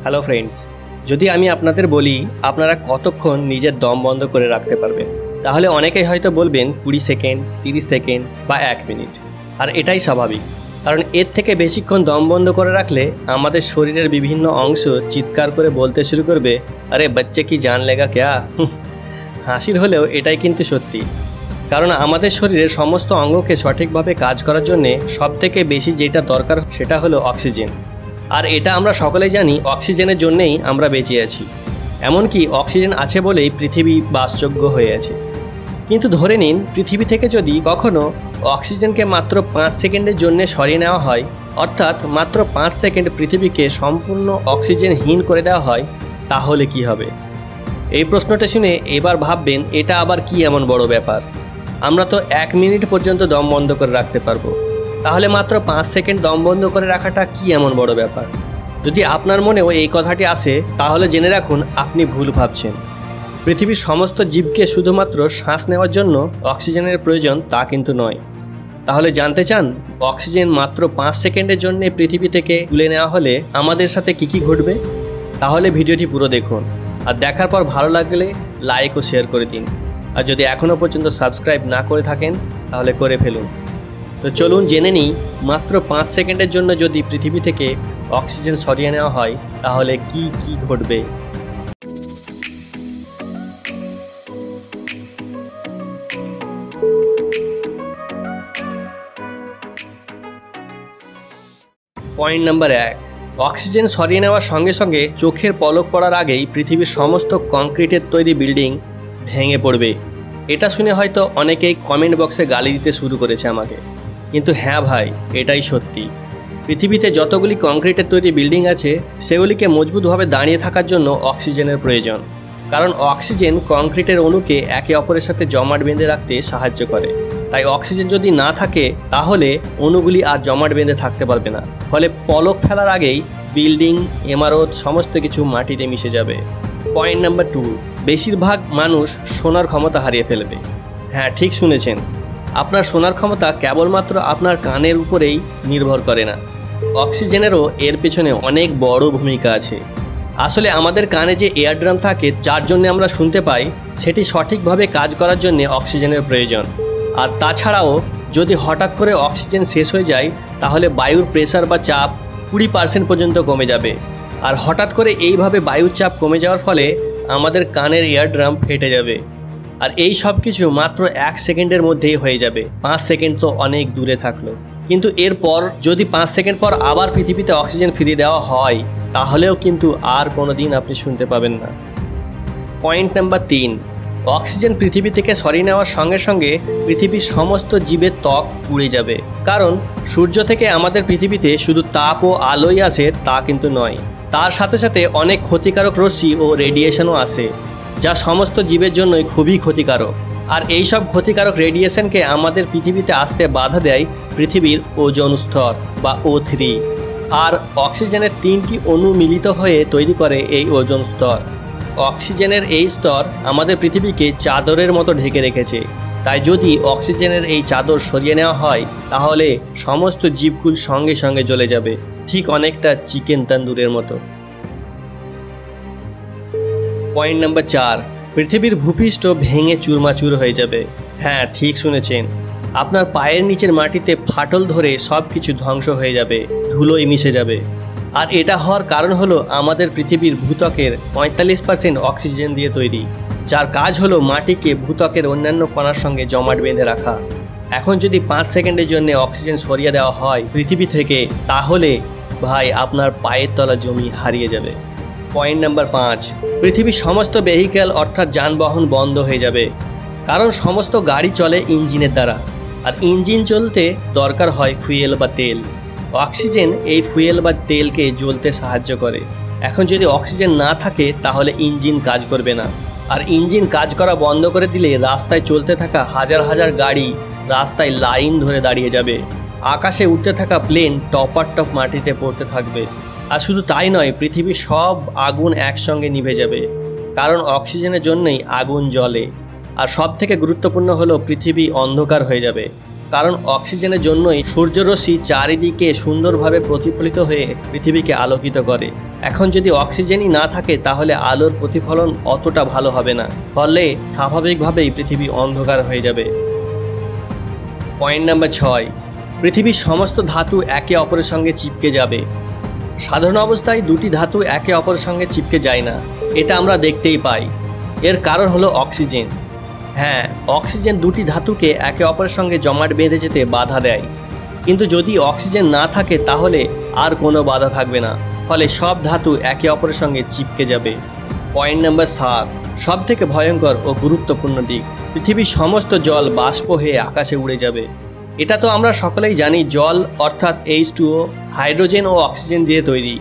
Hello friends, যদি আমি আপনাদের বলি আপনারা কতক্ষণ নিজের দম বন্ধ করে রাখতে পারবেন, তাহলে অনেকেই হয়তো বলবেন 20 সেকেন্ড, 30 সেকেন্ড বা 1 মিনিট। আর এটাই স্বাভাবিক, কারণ এর থেকে বেশিক্ষণ দম বন্ধ করে রাখলে আমাদের শরীরের বিভিন্ন অংশ চিৎকার করে বলতে শুরু করবে, আরে বাচ্চা কি জান লেগা ক্যা। হাসির হলেও এটাই কিন্তু সত্যি, কারণ আমাদের শরীরের সমস্ত অঙ্গকে সঠিকভাবে কাজ করার জন্য সবথেকে বেশি যেটা দরকার সেটা হলো অক্সিজেন। আর এটা আমরা সকলেই জানি, অক্সিজেনের জন্যেই আমরা বেঁচে আছি। এমনকি অক্সিজেন আছে বলেই পৃথিবী বাসযোগ্য হয়ে আছে। কিন্তু ধরে নিন, পৃথিবী থেকে যদি কখনো অক্সিজেনকে মাত্র 5 সেকেন্ডের জন্য সরিয়ে নেওয়া হয়, অর্থাৎ মাত্র 5 সেকেন্ড পৃথিবীকে সম্পূর্ণ অক্সিজেনহীন করে দেওয়া হয়, তাহলে কি হবে? এই প্রশ্নটা শুনে এবার ভাববেন, এটা আবার কি এমন বড় ব্যাপার? আমরা তো 1 মিনিট পর্যন্ত দম বন্ধ করে রাখতে পারবো, তাহলে মাত্র 5 সেকেন্ড দম বন্ধ করে রাখাটা কি এমন বড় ব্যাপার? যদি আপনার মনেও এই কথাটি আসে, তাহলে জেনে রাখুন আপনি ভুল ভাবছেন। পৃথিবীর সমস্ত জীবকে শুধুমাত্র শ্বাস নেওয়ার জন্য অক্সিজেনের প্রয়োজন তা কিন্তু নয়। তাহলে জানতে চান অক্সিজেন মাত্র 5 সেকেন্ডের জন্য পৃথিবী থেকে তুলে নেওয়া হলে আমাদের সাথে কি ঘটবে? তাহলে ভিডিওটি পুরো দেখুন, আর দেখার পর ভালো লাগলে লাইক ও শেয়ার করে দিন। আর যদি এখনও পর্যন্ত সাবস্ক্রাইব না করে থাকেন তাহলে করে ফেলুন। তো চলুন জেনে নিই, মাত্র 5 সেকেন্ডের জন্য যদি পৃথিবী থেকে অক্সিজেন সরিয়ে নেওয়া হয় তাহলে কি ঘটবে। পয়েন্ট নাম্বার 1, অক্সিজেন সরিয়ে নেওয়ার সঙ্গে সঙ্গে চোখের পলক পড়ার আগেই পৃথিবীর সমস্ত কংক্রিটের তৈরি বিল্ডিং ভেঙে পড়বে। এটা শুনে হয়তো অনেকেই কমেন্ট বক্সে গালি দিতে শুরু করেছে আমাকে, কিন্তু হ্যাঁ ভাই, এটাই সত্যি। পৃথিবীতে যতগুলি কংক্রিটের তৈরি বিল্ডিং আছে, সেগুলিকে মজবুতভাবে দাঁড়িয়ে থাকার জন্য অক্সিজেনের প্রয়োজন। কারণ অক্সিজেন কংক্রিটের অণুকে একে অপরের সাথে জমাট বেঁধে রাখতে সাহায্য করে। তাই অক্সিজেন যদি না থাকে তাহলে অণুগুলি আর জমাট বেঁধে থাকতে পারবে না, ফলে পলক ফেলার আগেই বিল্ডিং, ইমারত সমস্ত কিছু মাটিতে মিশে যাবে। পয়েন্ট নাম্বার 2, বেশিরভাগ মানুষ শোনার ক্ষমতা হারিয়ে ফেলবে। হ্যাঁ, ঠিক শুনেছেন, আপনার শোনার ক্ষমতা কেবলমাত্র আপনার কানের উপরেই নির্ভর করে না, অক্সিজেনেরও এর পেছনে অনেক বড় ভূমিকা আছে। আসলে আমাদের কানে যে এয়ারড্রাম থাকে, যার জন্য আমরা শুনতে পাই, সেটি সঠিকভাবে কাজ করার জন্য অক্সিজেনের প্রয়োজন। আর তাছাড়াও যদি হঠাৎ করে অক্সিজেন শেষ হয়ে যায়, তাহলে বায়ুর প্রেসার বা চাপ 20% পর্যন্ত কমে যাবে। আর হঠাৎ করে এইভাবে বায়ুর চাপ কমে যাওয়ার ফলে আমাদের কানের এয়ারড্রাম ফেটে যাবে। আর এই সব কিছু মাত্র 1 সেকেন্ডের মধ্যেই হয়ে যাবে। 5 সেকেন্ড তো অনেক দূরে থাকলো। কিন্তু এরপর যদি 5 সেকেন্ড পর আবার পৃথিবীতে অক্সিজেন ফিরিয়ে দেওয়া হয়, তাহলেও কিন্তু আর কোনো দিন আপনি শুনতে পাবেন না। পয়েন্ট নাম্বার 3, অক্সিজেন পৃথিবী থেকে সরিয়ে নেওয়ার সঙ্গে সঙ্গে পৃথিবীর সমস্ত জীবের ত্বক পুড়ে যাবে। কারণ সূর্য থেকে আমাদের পৃথিবীতে শুধু তাপ ও আলোই আসে তা কিন্তু নয়, তার সাথে সাথে অনেক ক্ষতিকারক রশ্মি ও রেডিয়েশনও আসে, যা সমস্ত জীবের জন্যই খুবই ক্ষতিকারক। আর এই সব ক্ষতিকারক রেডিয়েশনকে আমাদের পৃথিবীতে আসতে বাধা দেয় পৃথিবীর ওজোন স্তর বা O3। আর অক্সিজেনের 3টি অণু মিলিত হয়ে তৈরি করে এই ওজোন স্তর। অক্সিজেনের এই স্তর আমাদের পৃথিবীকে চাদরের মতো ঢেকে রেখেছে। তাই যদি অক্সিজেনের এই চাদর সরিয়ে নেওয়া হয়, তাহলে সমস্ত জীবকুল সঙ্গে সঙ্গে জ্বলে যাবে, ঠিক অনেকটা চিকেন তন্দুরের মতো। পয়েন্ট নাম্বার 4, পৃথিবীর ভূপৃষ্ঠ ভেঙে চুরমাচুর হয়ে যাবে। হ্যাঁ, ঠিক শুনেছেন, আপনার পায়ের নিচের মাটিতে ফাটল ধরে সব কিছু ধ্বংস হয়ে যাবে, ধুলোয় মিশে যাবে। আর এটা হওয়ার কারণ হলো আমাদের পৃথিবীর ভূত্বকের 45% অক্সিজেন দিয়ে তৈরি, যার কাজ হলো মাটিকে ভূত্বকের অন্যান্য কণার সঙ্গে জমাট বেঁধে রাখা। এখন যদি 5 সেকেন্ডের জন্য অক্সিজেন সরিয়ে দেওয়া হয় পৃথিবী থেকে, তাহলে ভাই আপনার পায়ের তলা জমি হারিয়ে যাবে। পয়েন্ট নাম্বার 5, পৃথিবীর সমস্ত ভেহিক্যাল অর্থাৎ যানবাহন বন্ধ হয়ে যাবে। কারণ সমস্ত গাড়ি চলে ইঞ্জিনের দ্বারা, আর ইঞ্জিন চলতে দরকার হয় ফুয়েল বা তেল। অক্সিজেন এই ফুয়েল বা তেলকে জ্বলতে সাহায্য করে। এখন যদি অক্সিজেন না থাকে তাহলে ইঞ্জিন কাজ করবে না, আর ইঞ্জিন কাজ করা বন্ধ করে দিলে রাস্তায় চলতে থাকা হাজার হাজার গাড়ি রাস্তায় লাইন ধরে দাঁড়িয়ে যাবে। আকাশে উঠতে থাকা প্লেন টপার টপ মাটিতে পড়তে থাকবে। আর শুধু তাই নয়, পৃথিবীর সব আগুন একসঙ্গে নিভে যাবে, কারণ অক্সিজেনের জন্যই আগুন জ্বলে। আর সব থেকে গুরুত্বপূর্ণ হলো পৃথিবী অন্ধকার হয়ে যাবে। কারণ অক্সিজেনের জন্যই সূর্যরশ্মি চারিদিকে সুন্দরভাবে প্রতিফলিত হয়ে পৃথিবীকে আলোকিত করে। এখন যদি অক্সিজেনই না থাকে তাহলে আলোর প্রতিফলন অতটা ভালো হবে না, ফলে স্বাভাবিকভাবেই পৃথিবী অন্ধকার হয়ে যাবে। পয়েন্ট নাম্বার 6, পৃথিবীর সমস্ত ধাতু একে অপরের সঙ্গে চিপকে যাবে। সাধারণ অবস্থায় দুটি ধাতু একে অপরের সঙ্গে চিপকে যায় না, এটা আমরা দেখতেই পাই। এর কারণ হলো অক্সিজেন। হ্যাঁ, অক্সিজেন দুটি ধাতুকে একে অপরের সঙ্গে জমাট বেঁধে যেতে বাধা দেয়, কিন্তু যদি অক্সিজেন না থাকে তাহলে আর কোনো বাধা থাকবে না, ফলে সব ধাতু একে অপরের সঙ্গে চিপকে যাবে। পয়েন্ট নাম্বার 7, সব থেকে ভয়ঙ্কর ও গুরুত্বপূর্ণ দিক, পৃথিবীর সমস্ত জল বাষ্প হয়ে আকাশে উড়ে যাবে। এটা তো আমরা সকলেই জানি, জল অর্থাৎ H2O হাইড্রোজেন ও অক্সিজেন দিয়ে তৈরি।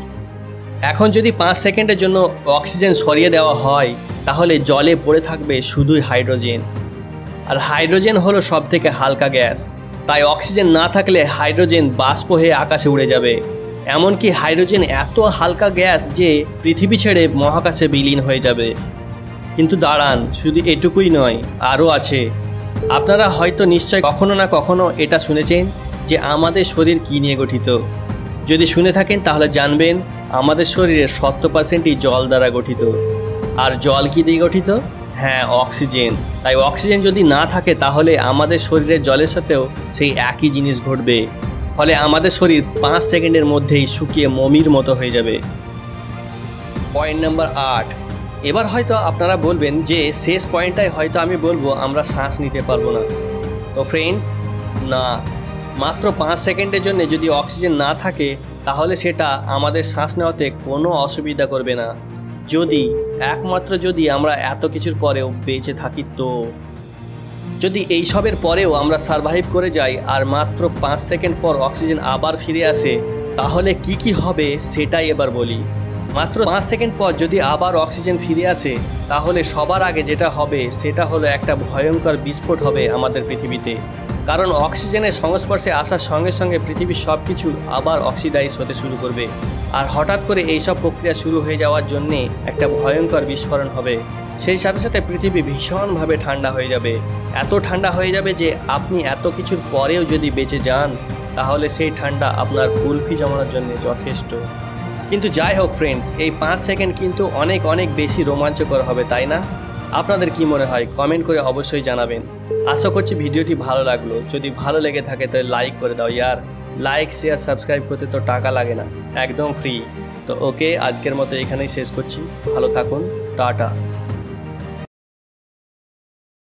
এখন যদি 5 সেকেন্ডের জন্য অক্সিজেন সরিয়ে দেওয়া হয় তাহলে জলে পড়ে থাকবে শুধুই হাইড্রোজেন, আর হাইড্রোজেন হলো সব থেকে হালকা গ্যাস। তাই অক্সিজেন না থাকলে হাইড্রোজেন বাষ্প হয়ে আকাশে উড়ে যাবে। এমনকি হাইড্রোজেন এত হালকা গ্যাস যে পৃথিবী ছেড়ে মহাকাশে বিলীন হয়ে যাবে। কিন্তু দাঁড়ান, শুধু এটুকুই নয়, আরও আছে। আপনারা হয়তো নিশ্চয় কখনো না কখনো এটা শুনেছেন যে আমাদের শরীর কী নিয়ে গঠিত। যদি শুনে থাকেন তাহলে জানবেন আমাদের শরীরের 70%ই জল দ্বারা গঠিত। আর জল কী দিয়ে গঠিত? হ্যাঁ, অক্সিজেন। তাই অক্সিজেন যদি না থাকে তাহলে আমাদের শরীরের জলের সাথেও সেই একই জিনিস ঘটবে, ফলে আমাদের শরীর 5 সেকেন্ডের মধ্যেই শুকিয়ে মমির মতো হয়ে যাবে। পয়েন্ট নাম্বার 8, এবার হয়তো আপনারা বলবেন যে শেষ পয়েন্টটাই হয়তো আমি বলবো আমরা শ্বাস নিতে পারবো না। তো ফ্রেন্ডস, না, মাত্র 5 সেকেন্ডের জন্য যদি অক্সিজেন না থাকে তাহলে সেটা আমাদের শ্বাস নেওয়াতে কোনো অসুবিধা করবে না, একমাত্র যদি আমরা এত কিছুর পরেও বেঁচে থাকি। তো যদি এইসবের পরেও আমরা সারভাইভ করে যাই আর মাত্র 5 সেকেন্ড পর অক্সিজেন আবার ফিরে আসে, তাহলে কি হবে সেটাই এবার বলি। মাত্র 5 সেকেন্ড পর যদি আবার অক্সিজেন ফিরে আসে তাহলে সবার আগে যেটা হবে সেটা হলো একটা ভয়ঙ্কর বিস্ফোট হবে আমাদের পৃথিবীতে। কারণ অক্সিজেনের সংস্পর্শে আসার সঙ্গে সঙ্গে পৃথিবীর সব কিছু আবার অক্সিডাইজ হতে শুরু করবে, আর হঠাৎ করে এইসব প্রক্রিয়া শুরু হয়ে যাওয়ার জন্যে একটা ভয়ঙ্কর বিস্ফোরণ হবে। সেই সাথে সাথে পৃথিবী ভীষণভাবে ঠান্ডা হয়ে যাবে, এত ঠান্ডা হয়ে যাবে যে আপনি এত কিছুর পরেও যদি বেঁচে যান তাহলে সেই ঠান্ডা আপনার কুলফি জমানোর জন্য যথেষ্ট। কিন্তু যাই হোক ফ্রেন্ডস, এই 5 সেকেন্ড কিন্তু অনেক অনেক বেশি রোমাঞ্চকর হবে, তাই না? আপনাদের কি মনে হয় কমেন্ট করে অবশ্যই জানাবেন। আশা করছি ভিডিওটি ভালো লাগলো। যদি ভালো লেগে থাকে তাহলে লাইক করে দাও ইয়ার। লাইক, শেয়ার, সাবস্ক্রাইব করতে তো টাকা লাগে না, একদম ফ্রি। তো ওকে, আজকের মতো এখানেই শেষ করছি। ভালো থাকুন, টাটা।